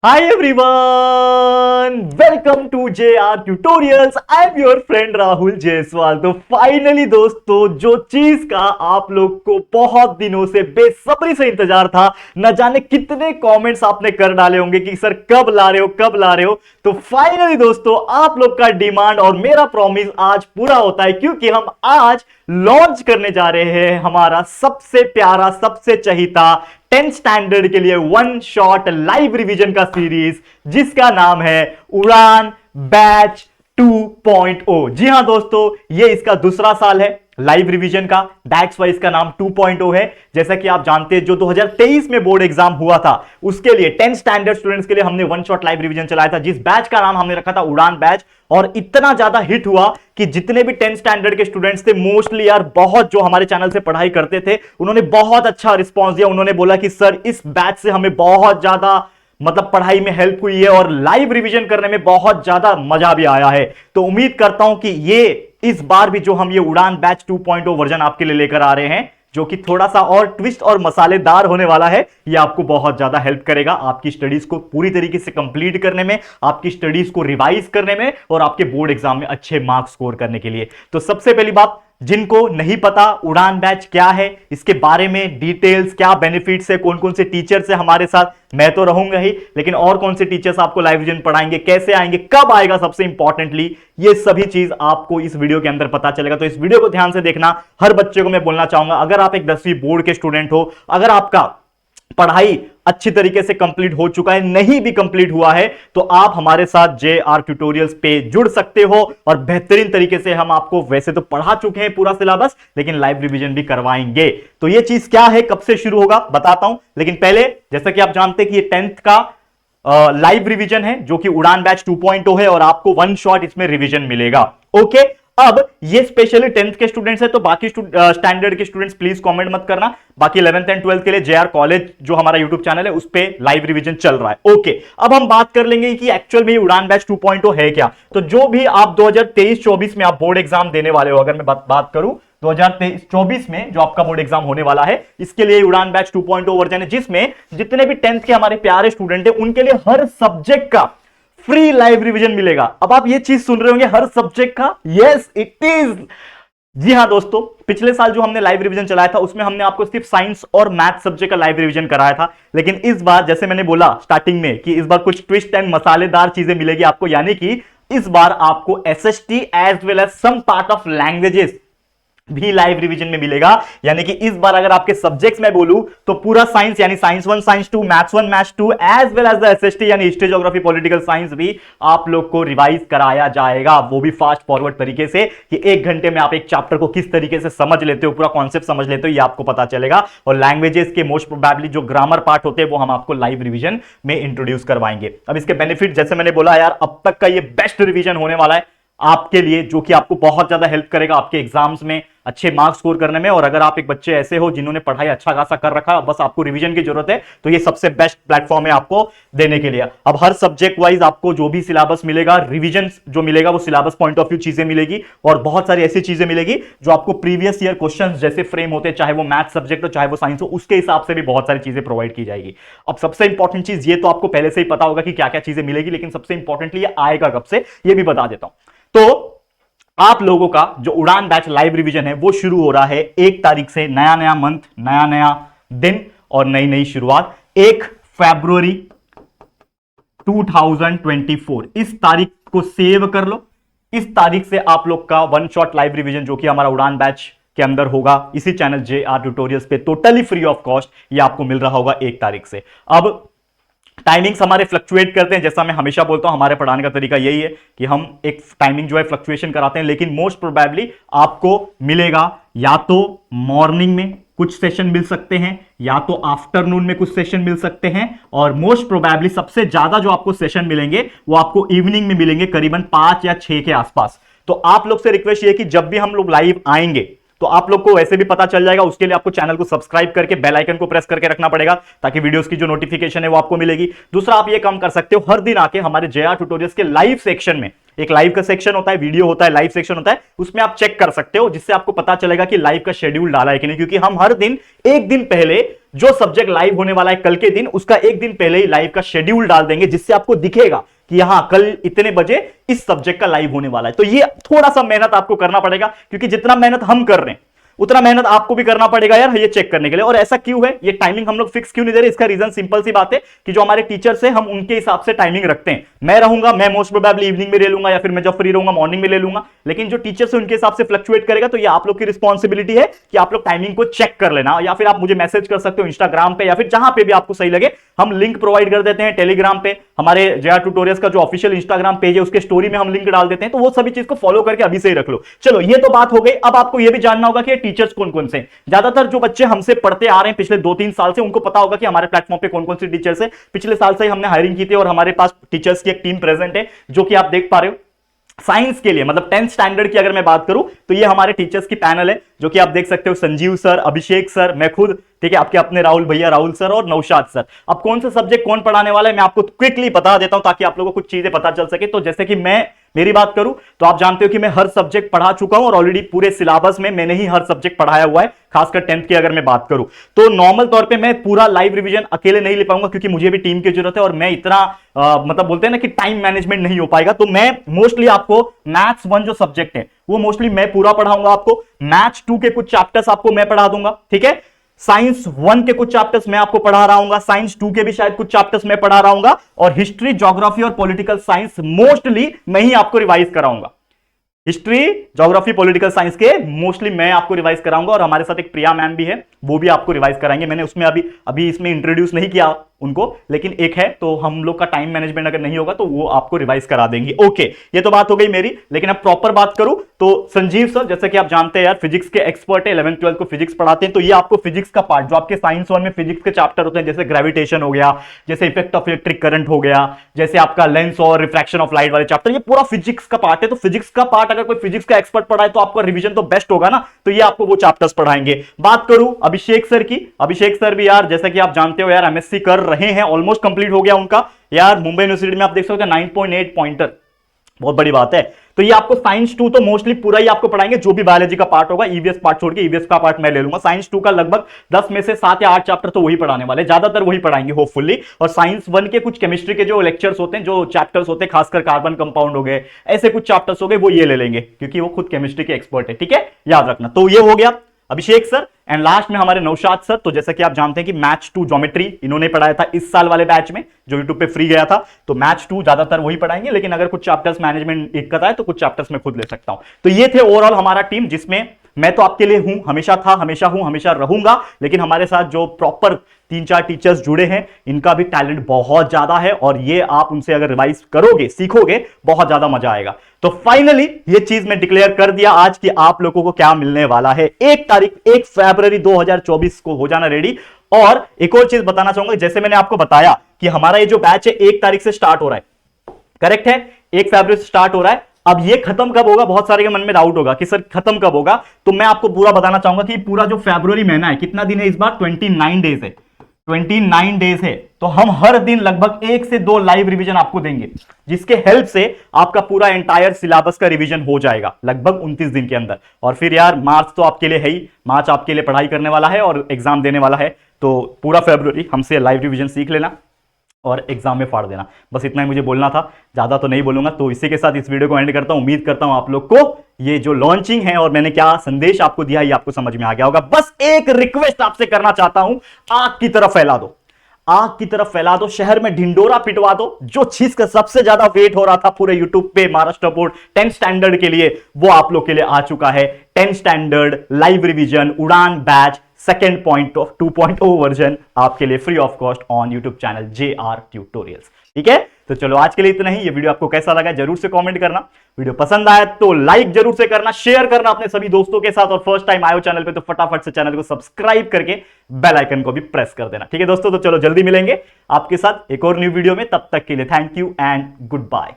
Hi everyone, welcome to JR Tutorials. I am your friend Rahul Jaiswal. तो finally दोस्तों, जो चीज का आप लोग को बहुत दिनों से बेसब्री से इंतजार था, न जाने कितने कमेंट्स आपने कर डाले होंगे कि सर कब ला रहे हो कब ला रहे हो। तो फाइनली दोस्तों, आप लोग का डिमांड और मेरा प्रॉमिस आज पूरा होता है, क्योंकि हम आज लॉन्च करने जा रहे हैं हमारा सबसे प्यारा सबसे चहीता 10th स्टैंडर्ड के लिए वन शॉट लाइव रिवीजन का सीरीज, जिसका नाम है उड़ान बैच 2.0। जी हां दोस्तों, ये इसका दूसरा साल है लाइव रिवीजन का। दैट्स वाई इसका नाम 2.0 है। जैसा कि आप जानते हैं, जो 2023 में बोर्ड एग्जाम हुआ था, उसके लिए 10th स्टैंडर्ड स्टूडेंट्स के लिए हमने वन शॉट लाइव रिवीजन चलाया था, जिस बैच का नाम हमने रखा था उड़ान बैच। और इतना ज्यादा हिट हुआ कि जितने भी 10th स्टैंडर्ड के स्टूडेंट्स थे, मोस्टली यार बहुत जो हमारे चैनल से पढ़ाई करते थे, उन्होंने बहुत अच्छा रिस्पॉन्स दिया। उन्होंने बोला कि सर इस बैच से हमें बहुत ज्यादा पढ़ाई में हेल्प हुई है और लाइव रिवीजन करने में बहुत ज्यादा मजा भी आया है। तो उम्मीद करता हूं कि ये इस बार भी जो हम ये उड़ान बैच 2.0 वर्जन आपके लिए लेकर आ रहे हैं, जो कि थोड़ा सा और ट्विस्ट और मसालेदार होने वाला है, ये आपको बहुत ज्यादा हेल्प करेगा आपकी स्टडीज को पूरी तरीके से कंप्लीट करने में, आपकी स्टडीज को रिवाइज करने में और आपके बोर्ड एग्जाम में अच्छे मार्क्स स्कोर करने के लिए। तो सबसे पहली बात, जिनको नहीं पता उड़ान बैच क्या है, इसके बारे में डिटेल्स, क्या बेनिफिट्स है, कौन कौन से टीचर्स है हमारे साथ, मैं तो रहूंगा ही, लेकिन और कौन से टीचर्स आपको लाइव रिवीजन पढ़ाएंगे, कैसे आएंगे, कब आएगा, सबसे इंपॉर्टेंटली ये सभी चीज आपको इस वीडियो के अंदर पता चलेगा। तो इस वीडियो को ध्यान से देखना। हर बच्चे को मैं बोलना चाहूंगा, अगर आप एक 10वीं बोर्ड के स्टूडेंट हो, अगर आपका पढ़ाई अच्छी तरीके से कंप्लीट हो चुका है, नहीं भी कंप्लीट हुआ है, तो आप हमारे साथ JR ट्यूटोरियल्स पे जुड़ सकते हो और बेहतरीन तरीके से हम आपको वैसे तो पढ़ा चुके हैं पूरा सिलेबस, लेकिन लाइव रिवीजन भी करवाएंगे। तो ये चीज क्या है, कब से शुरू होगा बताता हूं, लेकिन पहले जैसा कि आप जानते हैं कि ये 10th का लाइव रिवीजन है, जो कि उड़ान बैच 2.0 है और आपको वन शॉट इसमें रिवीजन मिलेगा। ओके, अब ये स्पेशली 10th के स्टूडेंट्स है, तो बाकी स्टैंडर्ड के स्टूडेंट्स प्लीज कमेंट मत करना। बाकी 11th एंड 12th के लिए JR कॉलेज जो हमारा यूट्यूब चैनल है, उस पे लाइव रिवीजन चल रहा है। ओके, अब हम बात कर लेंगे कि एक्चुअल में उड़ान बैच 2.0 है क्या। तो जो भी आप 2023-24 में आप बोर्ड एग्जाम देने वाले हो, अगर मैं बात करूं 2023-24 में जो आपका बोर्ड एग्जाम होने वाला है, इसके लिए उड़ान बैच 2.0 वर्जन है, जिसमें जितने भी 10th के हमारे प्यारे स्टूडेंट हैं, उनके लिए हर सब्जेक्ट का फ्री लाइव रिवीजन मिलेगा। अब आप ये चीज सुन रहे होंगे, हर सब्जेक्ट का, यस इट इज। जी हां दोस्तों, पिछले साल जो हमने लाइव रिवीजन चलाया था, उसमें हमने आपको सिर्फ साइंस और मैथ सब्जेक्ट का लाइव रिवीजन कराया था। लेकिन इस बार, जैसे मैंने बोला स्टार्टिंग में, कि इस बार कुछ ट्विस्ट एंड मसालेदार चीजें मिलेगी आपको, यानी कि इस बार आपको SST as well as some part of languages भी लाइव रिवीजन में मिलेगा। यानी कि इस बार अगर आपके सब्जेक्ट्स में बोलूं, तो पूरा साइंस यानी science 1 science 2 maths 1 maths 2 as well as the SST यानी हिस्ट्री ज्योग्राफी पॉलिटिकल साइंस भी आप लोग को रिवाइज कराया जाएगा, वो भी फास्ट फॉरवर्ड तरीके से, कि 1 घंटे में आप एक चैप्टर को किस तरीके से समझ लेते हो, पूरा कॉन्सेप्ट समझ लेते हो, ये आपको पता चलेगा। और लैंग्वेजेस के मोस्ट प्रोबेबली जो ग्रामर पार्ट होते हैं, वो हम आपको लाइव रिवीजन में इंट्रोड्यूस करवाएंगे। अब इसके बेनिफिट, जैसे मैंने बोला यार, अब तक का ये बेस्ट रिवीजन होने वाला है आपके लिए, जो कि आपको बहुत ज्यादा हेल्प करेगा आपके एग्जाम्स में अच्छे मार्क्स स्कोर करने में। और अगर आप एक बच्चे ऐसे हो जिन्होंने पढ़ाई अच्छा खासा कर रखा, बस आपको रिवीजन की जरूरत है, तो ये सबसे बेस्ट प्लेटफॉर्म है आपको देने के लिए। अब हर सब्जेक्ट वाइज आपको जो भी सिलेबस मिलेगा, रिवीजन जो मिलेगा, वो सिलेबस पॉइंट ऑफ व्यू चीजें मिलेगी, और बहुत सारी ऐसी चीजें मिलेगी जो आपको प्रीवियस ईयर क्वेश्चन जैसे फ्रेम होते हैं, चाहे वो मैथ सब्जेक्ट हो चाहे वो साइंस हो, उसके हिसाब से भी बहुत सारी चीजें प्रोवाइड की जाएगी। अब सबसे इंपॉर्टेंट चीज, ये तो आपको पहले से ही पता होगा कि क्या क्या चीजें मिलेगी, लेकिन सबसे इंपॉर्टेंटली ये आएगा कब से, ये भी बता देता हूं। तो आप लोगों का जो उड़ान बैच लाइव रिवीजन है, वो शुरू हो रहा है 1 तारीख से। नया नया मंथ, नया नया दिन और नई नई शुरुआत। 1 फरवरी 2024, इस तारीख को सेव कर लो। इस तारीख से आप लोग का वन शॉट लाइव रिवीजन, जो कि हमारा उड़ान बैच के अंदर होगा, इसी चैनल JR ट्यूटोरियल्स पे टोटली फ्री ऑफ कॉस्ट, ये आपको मिल रहा होगा 1 तारीख से। अब टाइमिंग्स हमारे फ्लक्चुएट करते हैं, जैसा मैं हमेशा बोलता हूं, हमारे पढ़ाने का तरीका यही है कि हम एक टाइमिंग जो है फ्लक्चुएशन कराते हैं, लेकिन मोस्ट प्रोबेबली आपको मिलेगा या तो मॉर्निंग में कुछ सेशन मिल सकते हैं, या तो आफ्टरनून में कुछ सेशन मिल सकते हैं, और मोस्ट प्रोबेबली सबसे ज्यादा जो आपको सेशन मिलेंगे वो आपको इवनिंग में मिलेंगे, करीबन 5 या 6 के आसपास। तो आप लोग से रिक्वेस्ट ये कि जब भी हम लोग लाइव आएंगे, तो आप लोग को वैसे भी पता चल जाएगा। उसके लिए आपको चैनल को सब्सक्राइब करके बेल आइकन को प्रेस करके रखना पड़ेगा ताकि वीडियोस की जो नोटिफिकेशन है वो आपको मिलेगी। दूसरा, आप ये काम कर सकते हो, हर दिन आके हमारे जेआर ट्यूटोरियल्स के लाइव सेक्शन में, एक लाइव का सेक्शन होता है, वीडियो होता है, लाइव सेक्शन होता है, उसमें आप चेक कर सकते हो, जिससे आपको पता चलेगा कि लाइव का शेड्यूल डाला है कि नहीं। क्योंकि हम हर दिन एक दिन पहले जो सब्जेक्ट लाइव होने वाला है कल के दिन, उसका एक दिन पहले ही लाइव का शेड्यूल डाल देंगे, जिससे आपको दिखेगा कि यहां कल इतने बजे इस सब्जेक्ट का लाइव होने वाला है। तो ये थोड़ा सा मेहनत आपको करना पड़ेगा, क्योंकि जितना मेहनत हम कर रहे हैं उतना मेहनत आपको भी करना पड़ेगा यार, ये चेक करने के लिए। और ऐसा क्यों है, ये टाइमिंग हम लोग फिक्स क्यों नहीं दे रहे, इसका रीजन सिंपल सी बात है कि जो हमारे टीचर्स हैं हम उनके हिसाब से टाइमिंग रखते हैं। मैं रहूंगा, मैं मोस्ट प्रोबेबली इवनिंग में ले लूंगा, या फिर मैं जब फ्री रहूंगा मॉर्निंग में ले लूंगा, लेकिन जो टीचर्स है उनके हिसाब से फ्लक्चुएट करेगा। तो ये आप लोग की रिस्पॉन्सिबिलिटी है कि आप लोग टाइमिंग को चेक कर लेना, या फिर आप मुझे मैसेज कर सकते हो इंस्टाग्राम पे, या फिर जहां पे भी आपको सही लगे। हम लिंक प्रोवाइड कर देते हैं टेलीग्राम पे, हमारे जेआर ट्यूटोरियल्स का जो ऑफिशियल इंस्टाग्राम पेज है उसके स्टोरी में हम लिंक डाल देते हैं। तो वो सभी चीज को फॉलो करके अभी से ही रख लो। चलो, ये तो बात हो गई। अब आपको ये भी जानना होगा कि टीचर्स कौन कौन से। ज्यादातर जो बच्चे हमसे पढ़ते आ रहे हैं पिछले 2-3 साल से, उनको पता होगा कि हमारे प्लेटफॉर्म पे कौन कौन से टीचर्स है। पिछले साल से ही हमने हायरिंग की थी और हमारे पास टीचर्स की एक टीम प्रेजेंट है, जो कि आप देख पा रहे हो। साइंस के लिए, मतलब 10th स्टैंडर्ड की अगर मैं बात करूं तो ये हमारे टीचर्स की पैनल है, जो कि आप देख सकते हो, संजीव सर, अभिषेक सर, मैं खुद, ठीक है, आपके अपने राहुल भैया, राहुल सर और नौशाद सर। अब कौन सा सब्जेक्ट कौन पढ़ाने वाला है मैं आपको क्विकली बता देता हूं, ताकि आप लोगों को कुछ चीजें पता चल सके। तो जैसे कि मेरी बात करूं तो आप जानते हो कि मैं हर सब्जेक्ट पढ़ा चुका हूं, और ऑलरेडी पूरे सिलेबस में मैंने ही हर सब्जेक्ट पढ़ाया हुआ है। खासकर 10th की अगर मैं बात करूं तो नॉर्मल तौर पे मैं पूरा लाइव रिवीजन अकेले नहीं ले पाऊंगा, क्योंकि मुझे भी टीम की जरूरत है, और मैं इतना मतलब बोलते हैं ना कि टाइम मैनेजमेंट नहीं हो पाएगा। तो मैं मोस्टली आपको मैथ्स 1 जो सब्जेक्ट है वो मोस्टली मैं पूरा पढ़ाऊंगा आपको। मैथ्स 2 के कुछ चैप्टर्स आपको मैं पढ़ा दूंगा, ठीक है। साइंस 1 के कुछ चैप्टर्स मैं आपको पढ़ा रहा हूंगा, साइंस 2 के भी शायद कुछ चैप्टर्स मैं पढ़ा रहा हूंगा, और हिस्ट्री, ज्योग्राफी और पॉलिटिकल साइंस मोस्टली मैं ही आपको रिवाइज कराऊंगा। हिस्ट्री, ज्योग्राफी, पॉलिटिकल साइंस के मोस्टली मैं आपको रिवाइज कराऊंगा, और हमारे साथ एक प्रिया मैम भी है, वो भी आपको रिवाइज कराएंगे। मैंने उसमें अभी इसमें इंट्रोड्यूस नहीं किया उनको, लेकिन एक है, तो हम लोग का टाइम मैनेजमेंट अगर नहीं होगा तो वो आपको रिवाइज करा देंगे। ओके, ये तो बात हो गई मेरी। लेकिन अब प्रॉपर बात करूं तो संजीव सर, जैसे कि आप जानते हैं यार, फिजिक्स के एक्सपर्ट है, 11th 12th को फिजिक्स पढ़ाते हैं। तो ये आपको फिजिक्स का पार्ट, जो आपके साइंस 1 में फिजिक्स के चैप्टर होते हैं, जैसे ग्रेविटेशन हो गया, जैसे इफेक्ट ऑफ इलेक्ट्रिक करंट हो गया, जैसे आपका लेंस और रिफ्रैक्शन ऑफ लाइट वाले चैप्टर, ये पूरा फिजिक्स का पार्ट है। तो फिजिक्स का पार्ट अगर कोई फिजिक्स का एक्सपर्ट पढ़ाए तो आपका रिविजन तो बेस्ट होगा ना, तो ये आपको वो चैप्टर्स पढ़ाएंगे। बात करूं अभिषेक सर की, अभिषेक सर भी यार, जैसा कि आप जानते हो यार, एमएससी कर रहे हैं, ऑलमोस्ट कंप्लीट हो गया उनका यार। मुंबई यूनिवर्सिटी में आप देख सकते हो 9.8 पॉइंटर, बहुत बड़ी बात है। तो ये आपको साइंस 2 तो मोस्टली पूरा ही आपको पढ़ाएंगे, जो भी बायोलॉजी का पार्ट होगा, ईवीएस पार्ट छोड़ के, ईवीएस का पार्ट मैं ले लूंगा। साइंस 2 का लगभग 10 में से 7 या 8 चैप्टर तो वही पढ़ाने वाले, ज्यादातर वही पढ़ाएंगे होपफुली। और साइंस 1 के कुछ केमिस्ट्री के जो लेक्चर्स होते हैं, जो चैप्टर्स होते हैं, खासकर कार्बन कंपाउंड हो गए, ऐसे कुछ चैप्टर्स हो गए, वो ये ले लेंगे, क्योंकि वो खुद केमिस्ट्री के एक्सपर्ट है, ठीक है, याद रखना। तो ये हो गया अभिषेक सर, एंड लास्ट में हमारे नौशाद सर। तो जैसा कि आप जानते हैं कि मैथ्स 2 ज्योमेट्री इन्होंने पढ़ाया था इस साल वाले बैच में, जो यूट्यूब पे फ्री गया था। तो मैथ्स 2 ज्यादातर वही पढ़ाएंगे, लेकिन अगर कुछ चैप्टर्स मैनेजमेंट दिक्कत आए तो कुछ चैप्टर्स मैं खुद ले सकता हूं। तो ये थे ओवरऑल हमारा टीम, जिसमें मैं तो आपके लिए हूं, हमेशा था, हमेशा हूं, हमेशा रहूंगा। लेकिन हमारे साथ जो प्रॉपर 3-4 टीचर्स जुड़े हैं, इनका भी टैलेंट बहुत ज्यादा है, और ये आप उनसे अगर रिवाइज करोगे, सीखोगे, बहुत ज्यादा मजा आएगा। तो फाइनली ये चीज मैं डिक्लेयर कर दिया आज कि आप लोगों को क्या मिलने वाला है। 1 फरवरी 2024 को हो जाना रेडी। और एक और चीज बताना चाहूंगा, जैसे मैंने आपको बताया कि हमारा ये जो बैच है 1 तारीख से स्टार्ट हो रहा है, करेक्ट है, 1 फरवरी से स्टार्ट हो रहा है। अब ये खत्म कब होगा, बहुत सारे के मन में डाउट होगा कि सर खत्म कब होगा। तो मैं आपको पूरा बताना चाहूंगा कि पूरा जो फरवरी महीना है, कितना दिन है इस बार, 29 डेज है, 29 डेज है। तो हम हर दिन लगभग 1 से 2 लाइव रिवीजन आपको देंगे, जिसके हेल्प से आपका पूरा एंटायर सिलेबस का रिवीजन हो जाएगा लगभग 29 दिन के अंदर। और फिर यार मार्च तो आपके लिए है ही, मार्च आपके लिए पढ़ाई करने वाला है और एग्जाम देने वाला है। तो पूरा फरवरी हमसे लाइव रिवीजन सीख लेना और एग्जाम में फाड़ देना, बस इतना ही मुझे बोलना था, ज्यादा तो नहीं बोलूंगा। तो इसी के साथ इस वीडियो को एंड करता हूं। उम्मीद करता हूं आप लोग को ये जो लॉन्चिंग है और मैंने क्या संदेश आपको दिया, ये आपको समझ में आ गया होगा। बस एक रिक्वेस्ट आपसे करना चाहता हूं, आग की तरफ फैला दो, आग की तरफ फैला दो, शहर में ढिंडोरा पिटवा दो। जो चीज का सबसे ज्यादा वेट हो रहा था पूरे यूट्यूब पे महाराष्ट्र बोर्ड 10th स्टैंडर्ड के लिए, वो आप लोग के लिए आ चुका है। 10th स्टैंडर्ड लाइव रिवीजन उड़ान बैच 2.0 वर्जन आपके लिए free of cost on YouTube channel JR tutorials. ठीक है, तो चलो आज के लिए इतना ही। ये वीडियो आपको कैसा लगा जरूर से कमेंट करना, वीडियो पसंद आया तो लाइक जरूर से करना, शेयर करना अपने सभी दोस्तों के साथ, और फर्स्ट टाइम आए हो चैनल पे तो फटाफट से चैनल को सब्सक्राइब करके बेल आइकन को भी प्रेस कर देना। ठीक है दोस्तों, तो चलो जल्दी मिलेंगे आपके साथ एक और न्यू वीडियो में, तब तक के लिए thank you and good bye.